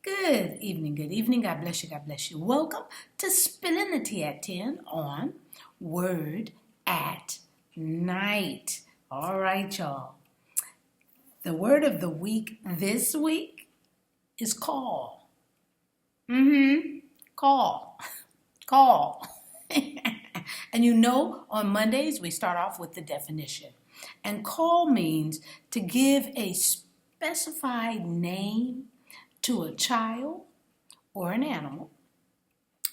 Good evening, good evening. God bless you, God bless you. Welcome to Spilling the Tea at 10 on Word at Night. All right, y'all. The word of the week this week is call. Call. Call. And you know, on Mondays, we start off with the definition. And call means to give a specified name to a child or an animal,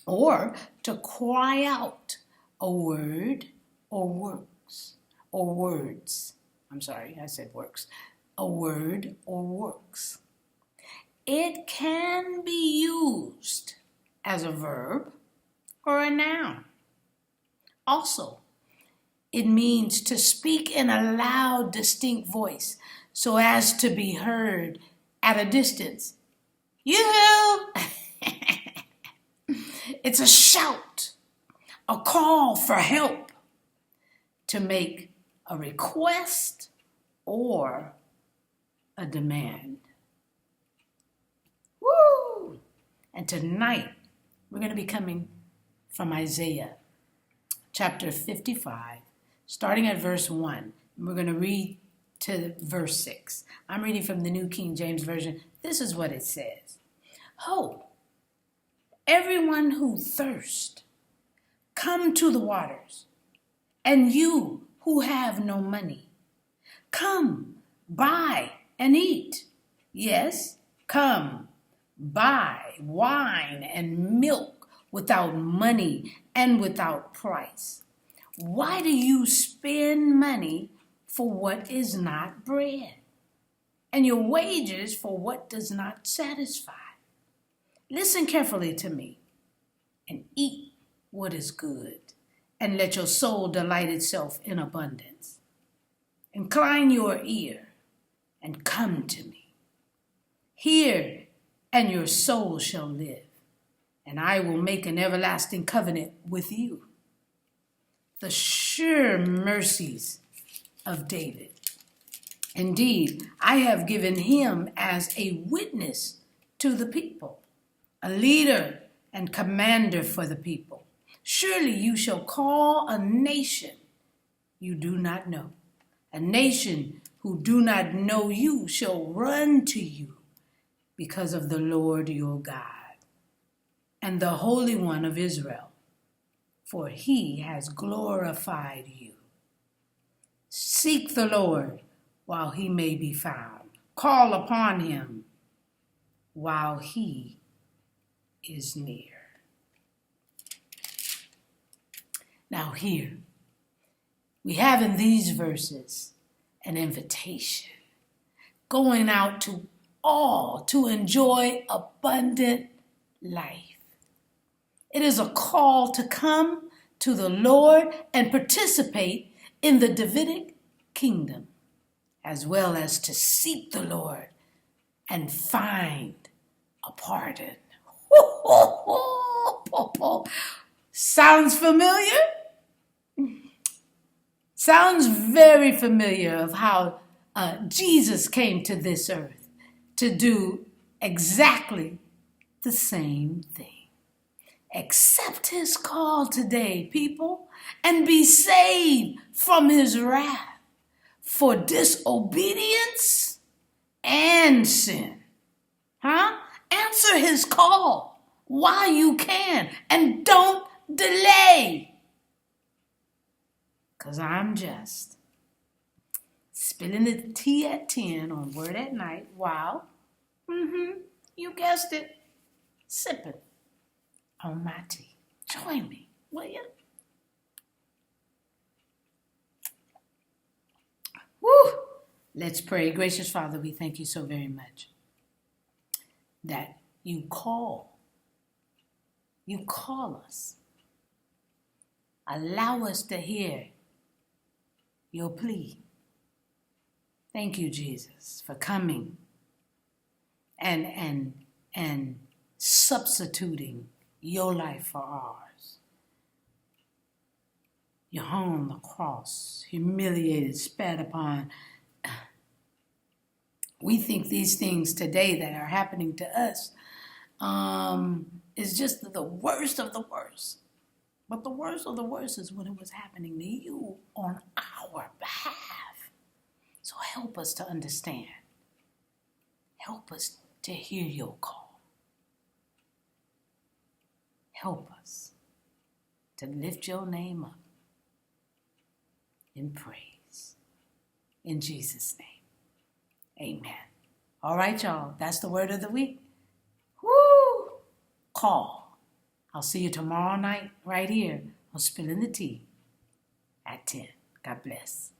or to cry out a word or words. I'm sorry, I said works. A word or works. It can be used as a verb or a noun. Also, it means to speak in a loud, distinct voice so as to be heard at a distance. Yoo-hoo! It's a shout, a call for help, to make a request or a demand. Woo! And tonight, we're going to be coming from Isaiah chapter 55, starting at verse 1. We're going to read to verse 6. I'm reading from the New King James Version. This is what it says. Ho, everyone who thirsts, come to the waters, and you who have no money, come, buy and eat. Yes, come, buy wine and milk without money and without price. Why do you spend money for what is not bread, and your wages for what does not satisfy? Listen carefully to me, and eat what is good, and let your soul delight itself in abundance. Incline your ear, and come to me. Hear, and your soul shall live, and I will make an everlasting covenant with you. The sure mercies of David. Indeed, I have given him as a witness to the people, a leader and commander for the people. Surely you shall call a nation you do not know. A nation who do not know you shall run to you because of the Lord your God and the Holy One of Israel, for he has glorified you. Seek the Lord while he may be found. Call upon him while he is near. Now here, we have in these verses an invitation going out to all to enjoy abundant life. It is a call to come to the Lord and participate in the Davidic kingdom, as well as to seek the Lord and find a pardon. Sounds familiar? Sounds very familiar of how Jesus came to this earth to do exactly the same thing. Accept his call today, people, and be saved from his wrath for disobedience and sin. Answer his call while you can, and don't delay. Because I'm just spilling the tea at 10 on Word at Night while, you guessed it, sipping on my tea. Join me, will you? Woo! Let's pray. Gracious Father, we thank you so very much that you call us. Allow us to hear your plea. Thank you, Jesus, for coming and substituting your life for ours. You hung on the cross, humiliated, spat upon. We think these things today that are happening to us is just the worst of the worst. But the worst of the worst is when it was happening to you on our behalf. So help us to understand. Help us to hear your call. Help us to lift your name up in praise. In Jesus' name, amen. All right, y'all. That's the word of the week. Woo! Call. I'll see you tomorrow night right here on Spilling the Tea at 10. God bless.